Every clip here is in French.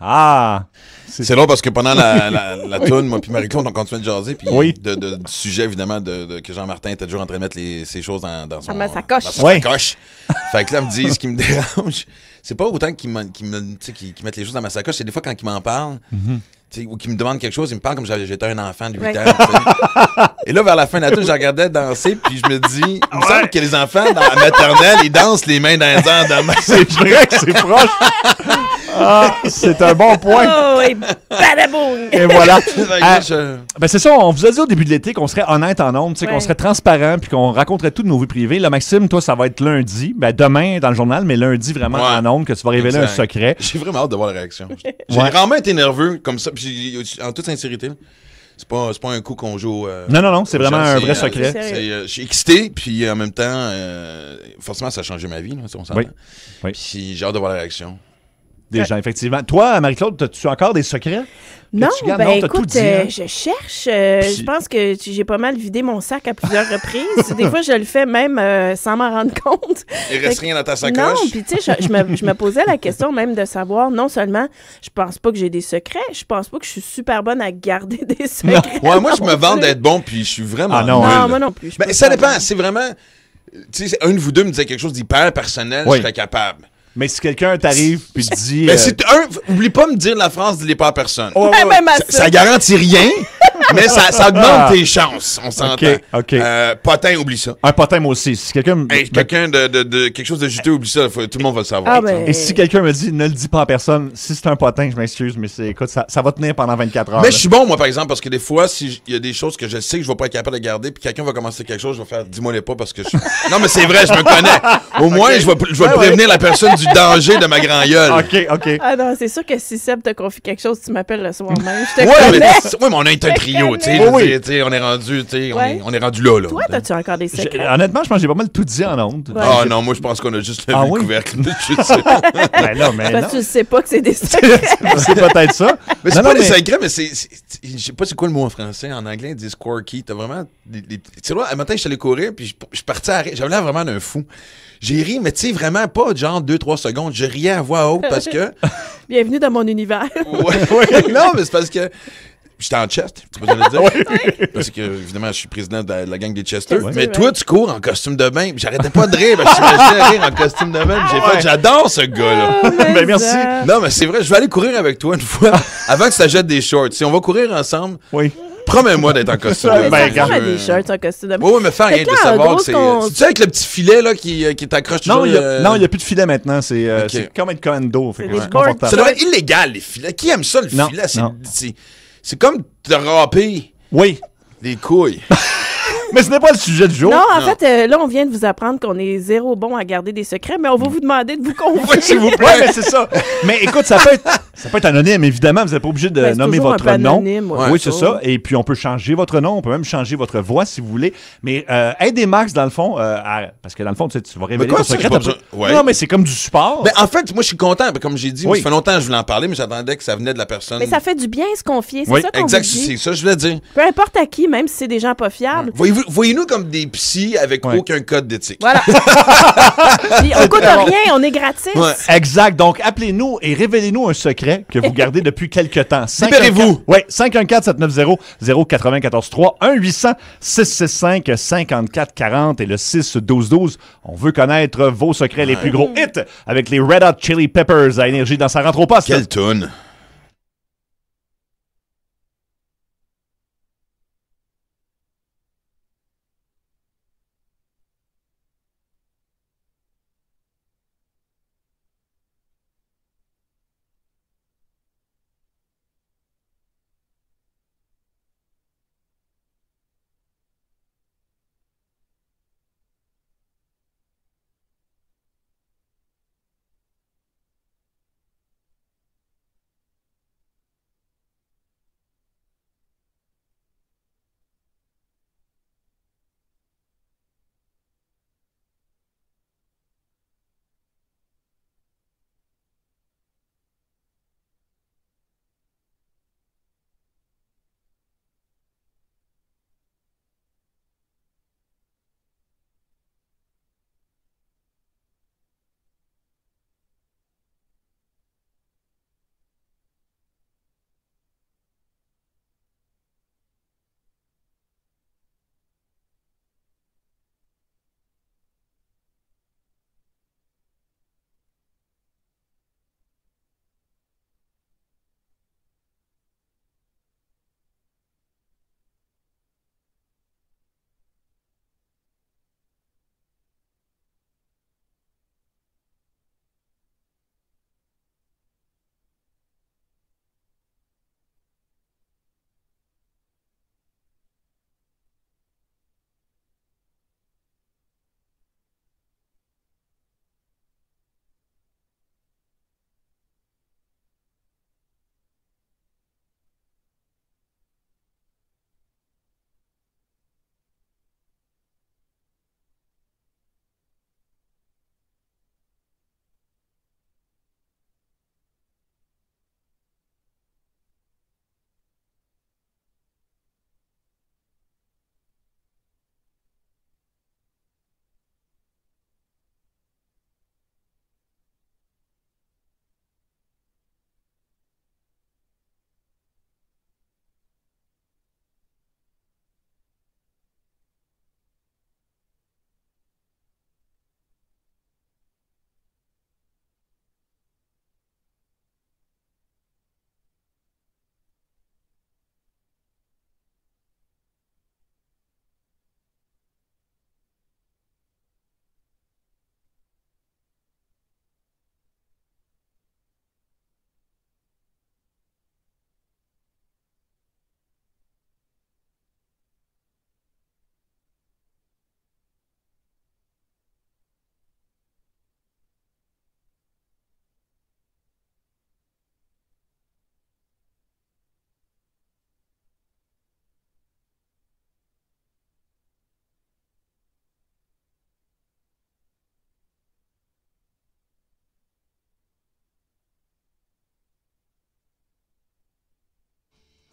Ah! C'est drôle parce que pendant la toune, moi puis Marie-Claude, on continuait de jaser. Puis Oui. du sujet, évidemment, que Jean-Martin était toujours en train de mettre ses choses dans son... Dans sa sacoche. Dans sa Oui. sacoche. Fait que là, elle me dit, ce qui me dérange, c'est pas autant qu'ils mettent les choses dans ma sacoche, c'est des fois quand ils m'en parlent, tu sais, ou qu'ils me demandent quelque chose, ils me parlent comme j'étais un enfant de 8 Ouais. ans. Tu sais. Et là, vers la fin de la toune, je regardais danser, puis je me dis, il me semble que les enfants, dans la maternelle, ils dansent les mains dans les airs de main. C'est vrai que c'est proche. Ah, c'est un bon point. Oh, et badaboum! Et voilà. Fait que là, je- Ben c'est ça, on vous a dit au début de l'été qu'on serait honnête en ondes, tu sais, Ouais. qu'on serait transparent puis qu'on raconterait toutes nos vies privées. Là, Maxime, toi, ça va être lundi. Ben demain dans le journal, mais lundi vraiment Ouais. en ondes que tu vas révéler Exact. un secret. J'ai vraiment hâte de voir la réaction. J'ai Ouais. vraiment été nerveux comme ça. Puis en toute sincérité, là, c'est pas un coup qu'on joue. Non, c'est vraiment un vrai c'est, secret. sérieux. Je suis excité, puis en même temps, forcément, ça a changé ma vie, là, si on s'entend. Oui. Oui. Puis j'ai hâte de voir la réaction. Des gens, effectivement. Toi, Marie-Claude, as-tu encore des secrets? Non, tu gardes? ben Non, t'as tout écoute, dit, hein? je cherche. Puis- Je pense que j'ai pas mal vidé mon sac à plusieurs reprises. Des fois, je le fais même sans m'en rendre compte. Il reste rien dans ta Non, sacoche? puis tu sais, je me posais la question même de savoir, non seulement, je pense pas que j'ai des secrets, je pense pas que je suis super bonne à garder des secrets. Ouais, moi, je me non vante plus. d'être bon, puis je suis vraiment. Ah non, nul. Non, moi non plus. je Ben, peux ça pas. dépend. C'est vraiment. Tu sais, un de vous deux me disait quelque chose d'hyper personnel, Oui. je serais capable. Mais si quelqu'un t'arrive puis te dit... Mais c'est oublie pas de me dire la phrase dis-les pas à personne. Ouais, ouais, ouais. Même à Ça garantit rien, mais ça augmente Ah. tes chances, on s'entend. OK. Potin, oublie ça. Un potin, moi aussi. Si quelqu'un... Hey, quelqu'un de quelque chose de juteux, oublie ça. Tout le monde va le savoir. Ah, ben, Et si quelqu'un me dit ne le dis pas à personne, si c'est un potin, je m'excuse, mais écoute, ça va tenir pendant 24 heures. Mais là. je suis bon, moi, par exemple, parce que des fois, s'il y a des choses que je sais que je vais pas être capable de garder, puis quelqu'un va commencer quelque chose, je vais faire dis-moi les pas parce que je suis. Non, mais c'est vrai, je me connais. Au moins, je vais Ouais, prévenir la personne du danger de ma grand gueule. OK. Ah non, c'est sûr que si Seb te confie quelque chose, tu m'appelles le soir même. Je te Ouais, connais. mais on a été un trio, tu sais. Oui, je veux oui. dire, tu sais, on est rendu, tu sais, Ouais. on est rendu là. Toi, as-tu encore des secrets? Honnêtement, je pense que j'ai pas mal tout dit en ondes. Ouais. Ah non, moi, je pense qu'on a juste levé Ah le oui? couvercle. Je sais. Ben là, mais non. Parce que tu sais pas que c'est des secrets. C'est peut-être ça. Mais c'est Non, pas non, des secrets, mais je sais pas c'est quoi le mot en français. En anglais, ils disent quirky. T'as vraiment tu sais, là, un matin, je suis allé courir, puis je suis parti à rire. J'avais l'air vraiment d'un fou. J'ai ri, mais tu sais, vraiment pas genre 2-3 secondes. Je riais à voix haute parce que. Bienvenue dans mon univers. Ouais. Non, mais c'est parce que. J'étais en chest, tu peux te le dire. Parce que, évidemment, je suis président de la gang des chesters. Ouais. Mais toi, tu cours en costume de bain. Puis j'arrêtais pas de rire. Parce que j'imaginais rire en costume de bain. Puis j'ai fait, j'adore ce gars-là. Ben, merci. Non, mais c'est vrai, je vais aller courir avec toi une fois avant que ça jette des shorts. Si on va courir ensemble, Oui. promets-moi d'être en costume. Ben, de bain. Ça regarde. ressemble à des shirts en costume de bain. Oui, oui, mais fais rien Fait de que là, en savoir gros, que c'est. ce qu'on- C'est-tu avec le petit filet là, qui t'accroche toujours? Non, il n'y a plus de filet maintenant. C'est Ok. c'est comme être commando. Fait que C'est c'est des boards. Ça confortable. doit être illégal, les filets. Qui aime ça, le Non, filet? non. C'est comme te râper Oui. les couilles. Mais ce n'est pas le sujet du jour. Non, en Non. fait, là, on vient de vous apprendre qu'on est zéro bon à garder des secrets, mais on va vous demander de vous confier. Oui, s'il vous Oui, plaît. mais c'est ça. Mais écoute, ça peut être anonyme, évidemment. Vous n'êtes pas obligé de Ben, c'est nommer toujours un votre peu nom. anonyme, ouais. Oui, c'est ça. Et puis, on peut changer votre nom. On peut même changer votre voix si vous voulez. Mais aidez Max, dans le fond, parce que dans le fond, tu sais, tu vas révéler quoi, ton ça, secret. j'ai pas t'as besoin- ouais. Non, mais c'est comme du support. Ben, en fait, moi, je suis content. Comme j'ai dit, Oui. ça fait longtemps que je voulais en parler, mais j'attendais que ça venait de la personne. Mais ça fait du bien se confier, c'est Oui, ça qu'on Exact, vous dit. c'est ça que je voulais dire. Peu importe à qui, même si c'est des gens pas fiables. Voyez-nous comme des psys avec Ouais. aucun code d'éthique. Voilà. Puis on coûte bon. rien, on est gratis. Ouais. Exact. Donc, appelez-nous et révélez-nous un secret que vous gardez depuis quelque temps. Libérez-vous. Oui, 514-790-0943, 1-800-665-5440 et le 6-12-12. On veut connaître vos secrets les plus gros hits avec les Red Hot Chili Peppers à Énergie dans sa rentre au poste. Quelle toune.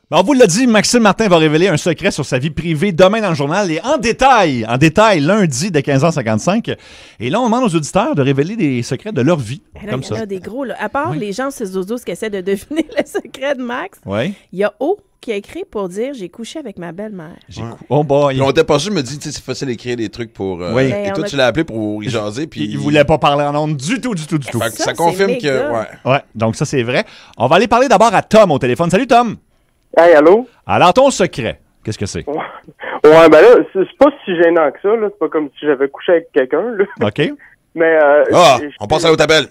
Ben, on vous l'a dit, Maxime Martin va révéler un secret sur sa vie privée demain dans le journal et en détail, lundi dès 15h55. Et là, on demande aux auditeurs de révéler des secrets de leur vie, Là, comme il y en ça. a des gros, là. À part les gens sur Zozo qui essaient de deviner le secret de Max, Oui. il y a O qui a écrit pour dire « J'ai couché avec ma belle-mère ». Oh boy. Puis on était pas sûr, je me dis, tu sais, c'est facile d'écrire des trucs pour. Oui. Et Ben, toi, on a- tu l'as appelé pour y jaser. Puis Il voulait pas parler en ondes du tout. Fait que Ça, ça confirme c'est que. méga. Ouais. Ouais, donc ça, c'est vrai. On va aller parler d'abord à Tom au téléphone. Salut, Tom. Hey, allô? Alors, ton secret, qu'est-ce que c'est? Ouais, ben là, c'est pas si gênant que ça, là. C'est pas comme si j'avais couché avec quelqu'un, là. OK. Mais, Ah, on passe à l'autre appel.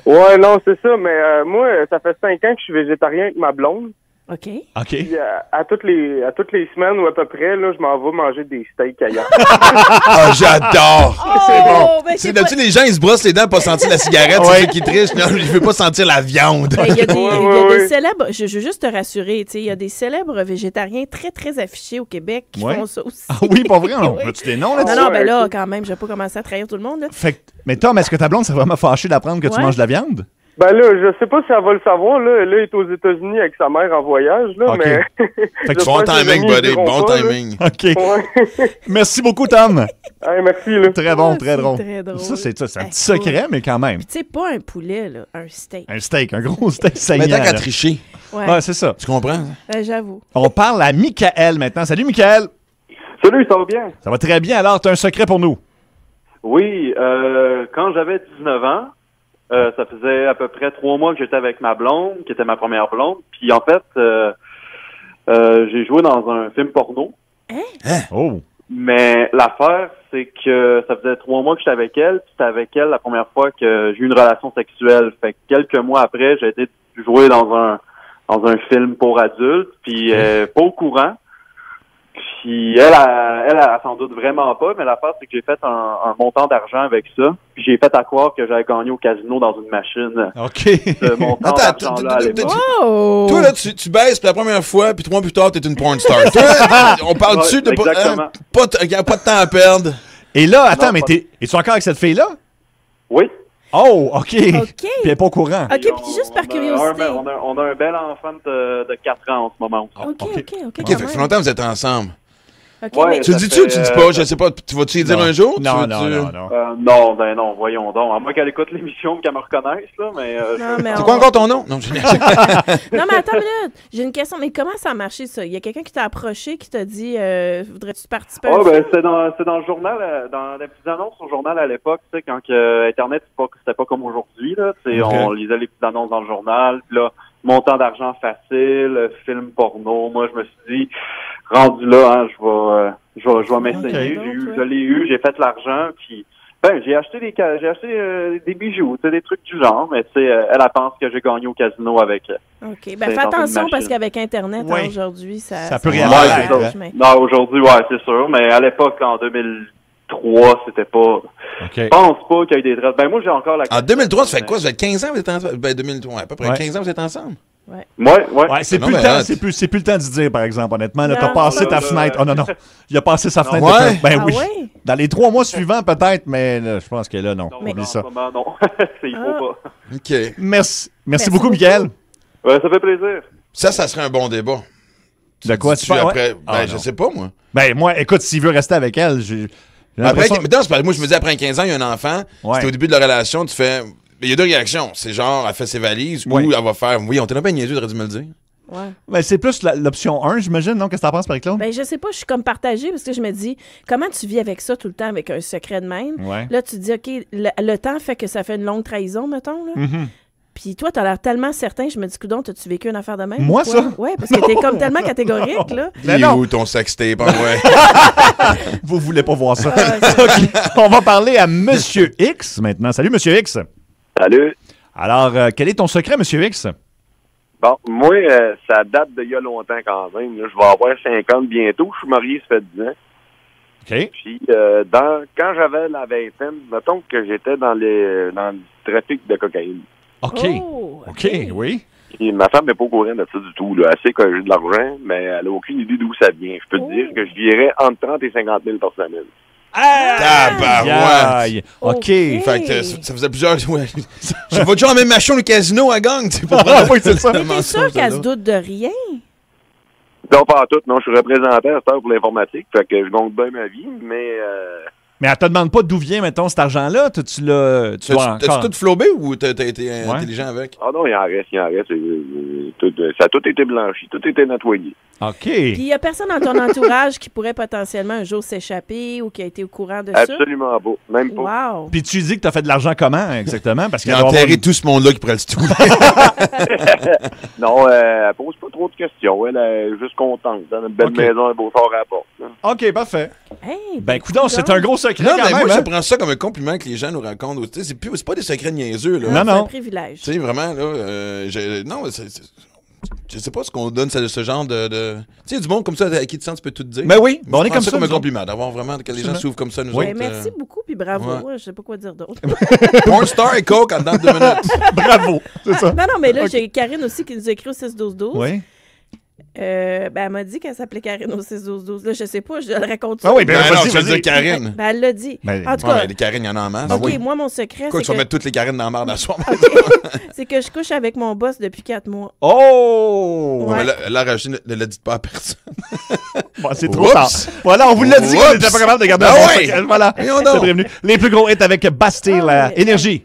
Ouais, non, c'est ça, mais moi, ça fait 5 ans que je suis végétarien avec ma blonde. OK? OK. Puis, à toutes les semaines ou à peu près, là, je m'en vais manger des steaks ailleurs. Ah, j'adore. C'est bon. Ben, C'est d'habitude, les gens, ils se brossent les dents pour pas sentir la cigarette. Ouais. C'est ceux qui trichent. Non, je veux pas sentir la viande. Ben, il y a des, il y a Ouais. des célèbres, je veux juste te rassurer, tu sais, il y a des célèbres végétariens très, très affichés au Québec qui Ouais. font ça aussi. Ah oui, pas vrai? On Oui. veux-tu des noms là-dessus? Non, ben Ouais, là, ok. quand même, je vais pas commencer à trahir tout le monde, là. Fait que- mais Tom, est-ce que ta blonde s'est vraiment fâchée d'apprendre que tu Ouais. manges de la viande? Ben là, je sais pas si elle va le savoir, là. Là, elle est aux États-Unis avec sa mère en voyage, là, Ok. mais... Fait que Bon j'espère que les timing, amis, ils buddy. diront Bon pas, là. timing. OK. Ouais. Merci beaucoup, Tom. Hey, merci, là. Très bon, Ah, très c'est drôle. très drôle. Ça, c'est un Ah, petit secret, mais quand même. Puis tu sais, pas un poulet, là, un steak. Un steak, un gros steak saignant. Mais tant qu'à là. tricher, Ouais, Ouais, c'est ça. tu comprends? j'avoue. On parle à Michael maintenant. Salut, Michael. Salut, ça va bien? Ça va très bien. Alors, tu as un secret pour nous. Oui, quand j'avais 19 ans, ça faisait à peu près 3 mois que j'étais avec ma blonde, qui était ma première blonde. Puis en fait, j'ai joué dans un film porno. Oh. Mais l'affaire, c'est que ça faisait 3 mois que j'étais avec elle, puis c'était avec elle la première fois que j'ai eu une relation sexuelle. Fait que quelques mois après, j'ai été jouer dans un film pour adultes, puis pas au courant. Puis elle s'en doute vraiment pas, mais l'affaire, c'est que j'ai fait un montant d'argent avec ça. Puis j'ai fait à croire que j'avais gagné au casino dans une machine. OK. Ce montant Attends, d'argent-là à l'époque. Oh! Toi, là, tu baisses pour la première fois, puis 3 mois plus tard, t'es une porn star. Toi, on parle Ouais, dessus de pas, exactement. pas de temps à perdre. Et là, attends, Non, mais pas- es-tu encore avec cette fille-là? Oui. Oh, OK. OK. Puis elle n'est pas au courant. OK, puis juste par curiosité. On a un bel enfant de 4 ans en ce moment. OK, OK, OK. OK, quand fait que même. longtemps que vous êtes ensemble. OK, Ouais. mais- Tu le Ça dis-tu ou tu fait, dis pas? Je sais pas. Tu vas-tu y dire Non. un jour? Non, Tu- non, tu- non, non. Non, ben non, voyons donc. À moins qu'elle écoute l'émission et qu'elle me reconnaisse, là, mais... Non, mais C'est on- quoi encore ton nom? Non, je Non, mais attends une minute. J'ai une question. Mais comment ça a marché, ça? Il y a quelqu'un qui t'a approché, qui t'a dit voudrais-tu participer à un Oh, film? ben, c'est dans le journal, dans les petites annonces au journal à l'époque, tu sais, quand Internet, c'était pas comme aujourd'hui, là, tu sais, Ok. on lisait les petites annonces dans le journal, puis là, montant d'argent facile, film porno, moi, je me suis dit, rendu là, hein, je vais m'essayer, Ok. je l'ai eu, j'ai fait l'argent, puis, ben, j'ai acheté des bijoux, tu sais, des trucs du genre, mais tu sais, elle pense que j'ai gagné au casino avec elle. OK. C'est Ben, fais dans une attention parce machine. qu'avage Internet, Ouais. hein, aujourd'hui, Ça peut ça rien change, faire, hein. mais- Non, aujourd'hui, ouais, c'est sûr, mais à l'époque, en 2003, c'était pas... OK. Je pense pas qu'il y ait des traces. Ben, moi, j'ai encore la... En 2003, ça fait quoi? Ça fait 15 ans que vous êtes ensemble? Ben, 2003, à peu près Ouais. 15 ans que vous êtes ensemble? Ouais. Ouais, c'est Non, plus, le mais temps, hot. c'est plus le temps d'y dire, par exemple, honnêtement. Là, Non, t'as passé ta là, fenêtre. Oh non, non. Il a passé sa fenêtre. Ouais. Ben Ah oui. ouais? Dans les 3 mois suivants, peut-être, mais là, je pense que là, non. Non, Mais- Oublie en ça. ce moment, non. Il Ah. faut pas. OK. Merci beaucoup, Michael. Ouais, ça fait plaisir. Ça serait un bon débat. De quoi Tu tu parles? après? Ouais. Ben, Ah, je non. sais pas, moi. Ben, moi, écoute, s'il veut rester avec elle, j'ai Après, l'impression... mais non, c'est parce que moi, je me dis, après 15 ans, il y a un enfant. Ouais. C'était au début de la relation, tu fais. Il y a deux réactions. C'est genre, elle fait ses valises Ouais. ou elle va faire. Oui, on t'a pas niaiseux, t'aurais dû me le dire. Ouais. Ben, c'est plus l'option 1, j'imagine, non? Qu'est-ce que t'en penses, Marie-Claude? Ben, je sais pas, je suis comme partagée parce que je me dis, comment tu vis avec ça tout le temps, avec un secret de même? Ouais. Là, tu te dis, OK, le temps fait que ça fait une longue trahison, mettons, là. Mhm. Puis toi, t'as l'air tellement certain, je me dis, coudonc, t'as-tu vécu une affaire de même? Moi, ou quoi? ça? Ouais, parce que t'es comme tellement catégorique, là. Mais Il est non. où ton sextape? Ah ouais. Vous voulez pas voir ça. Ah, ouais, c'est- OK. On va parler à Monsieur X maintenant. Salut, Monsieur X. Salut. Alors, quel est ton secret, Monsieur X? Bon, moi, ça date d'il y a longtemps quand même. Là. Je vais avoir 50 bientôt. Je suis marié, ça fait 10 ans. OK. Puis, quand j'avais la vingtaine, mettons que j'étais dans le trafic de cocaïne. OK. Oh, OK, oui. Et ma femme n'est pas au courant de ça du tout. Là. Elle sait que j'ai de l'argent, mais elle n'a aucune idée d'où ça vient. Je peux Oh. te dire que je virais entre 30 et 50 000 par semaine. Tabarouette. OK. OK. Fait que ça faisait plusieurs. Ouais. Je vais toujours en même machine au casino à gang, tu sais, pour Ah, oui, c'est ça. Mais t'es sûr qu'elle se doute de rien? Non, pas en tout. Non, je suis représentant à cette heure pour l'informatique. Fait que je gagne bien ma vie, mais... Mais elle te demande pas d'où vient, mettons, cet argent-là. Tu dois T'as-tu encore... tout flobé ou t'as été intelligent avec? Ah non, il en reste. Ça a tout été blanchi, tout a été nettoyé. OK. Puis il y a personne dans ton entourage qui pourrait potentiellement un jour s'échapper ou qui a été au courant de ça? Absolument pas. Même pas. Wow! Puis tu dis que tu as fait de l'argent comment, exactement? Parce Il qu'il a enterré tout ce monde-là qui pourrait le stouler. Non, elle pose pas trop de questions. Elle est juste contente. Dans une belle OK. maison, un beau fort à la porte. Là. OK, parfait. Hey, Ben, coudonc, c'est un gros secret Non, quand mais même. moi, hein? je prends ça comme un compliment que les gens nous racontent. Tu sais, c'est pas des secrets niaiseux, là. Non, C'est non. un privilège. Tu sais, vraiment, là, non, je sais pas ce qu'on donne, ce genre de... Tu sais, du monde comme ça, à qui tu sens, tu peux tout dire. Ben oui, Moi, on est je prends comme ça ça. comme un nous autres. compliment, d'avoir vraiment que les gens Absolument. s'ouvrent comme ça, nous Oui. autres. Ben, merci beaucoup, puis bravo. ouais. Ouais, je sais pas quoi dire d'autre. Porn star et coke en dedans de 2 minutes. Bravo. C'est ça. Non, mais là, j'ai Karine aussi qui nous a écrit au 6-12-12. Oui. Ben, elle m'a dit qu'elle s'appelait Karine au 6-12-12. Là, je sais pas, je le raconte. Ah oui, ben, Ben non, vas-y, tu veux vas-y. dire Karine. Ben, elle l'a dit. Ben, En tout Ouais, cas, mais les Karines, il y en a en masse. OK, moi, mon secret, Quoi, c'est tu vas que, mettre toutes les Karines dans la marde à soir. c'est que je couche avec mon boss depuis 4 mois. Oh! Ouais. Mais là, Rachel ne le dites pas à personne. Bon, c'est trop Oups. tard. Voilà, on vous l'a dit qu'on Oups. n'était pas capable de garder Ben un bon ouais. secret. Voilà, Voyons c'est donc. prévenu. Les plus gros hits avec Bastille, Ah ouais. Énergie.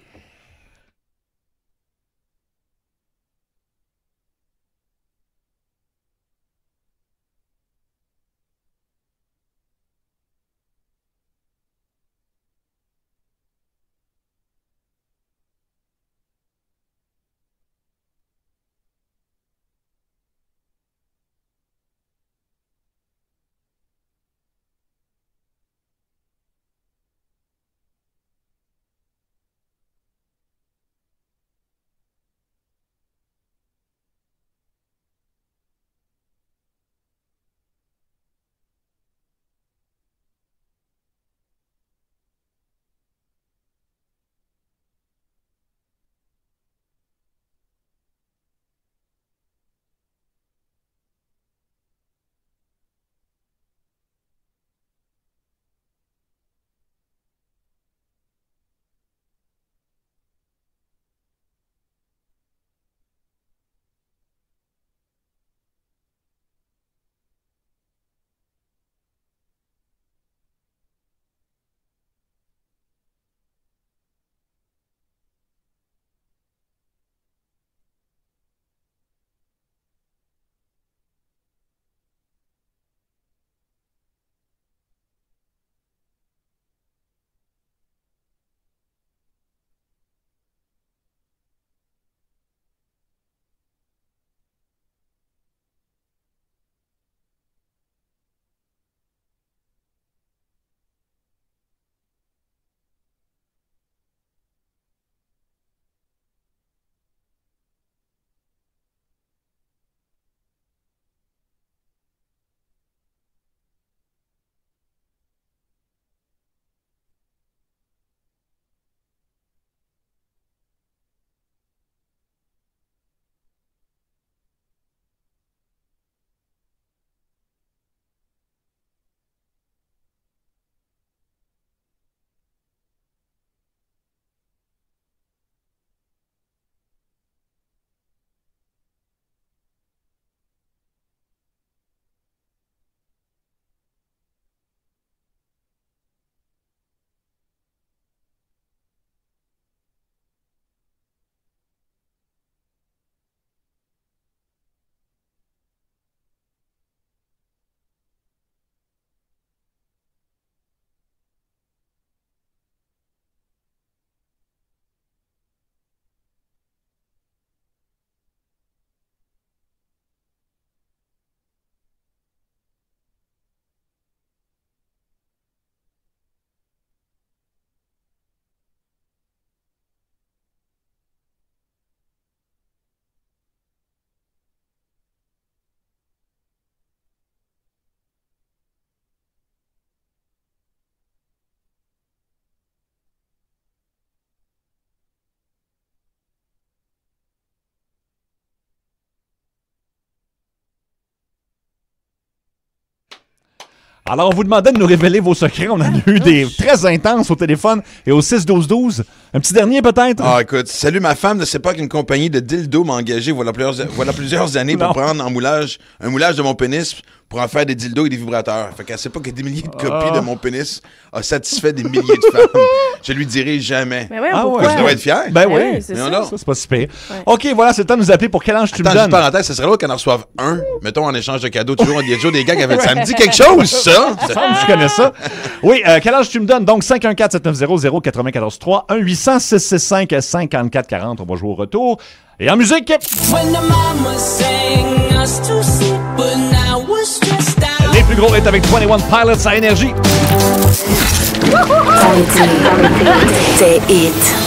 Alors, on vous demandait de nous révéler vos secrets. On en a eu des très intenses au téléphone et au 6-12-12. Un petit dernier, peut-être? Ah, écoute, salut, ma femme ne sait pas qu'une compagnie de dildo m'a engagé voilà plusieurs années pour prendre un moulage de mon pénis pour en faire des dildos et des vibrateurs. Fait qu'elle sait pas que des milliers de copies de mon pénis a satisfait des milliers de femmes. Je lui dirai jamais. Mais ouais, Ah pourquoi? ouais, Je dois être fier. Ben Ouais, oui. c'est Mais ça. non. Ça, c'est pas si pire. OK, voilà, c'est le temps de nous appeler pour quel âge tu me Attends, juste donnes. parenthèse, ça serait l'autre qu'on en reçoive un, mettons en échange de cadeaux. Toujours, il y a toujours des gars qui avaient dit, ça me dit quelque chose, ça! Je connais ça. Oui, quel âge tu me donnes? Donc, 514-790-0943, 1-800-665-5440. On va jouer au retour. Et en musique, les plus gros hits avec 21 Pilots à Énergie. C'est hit.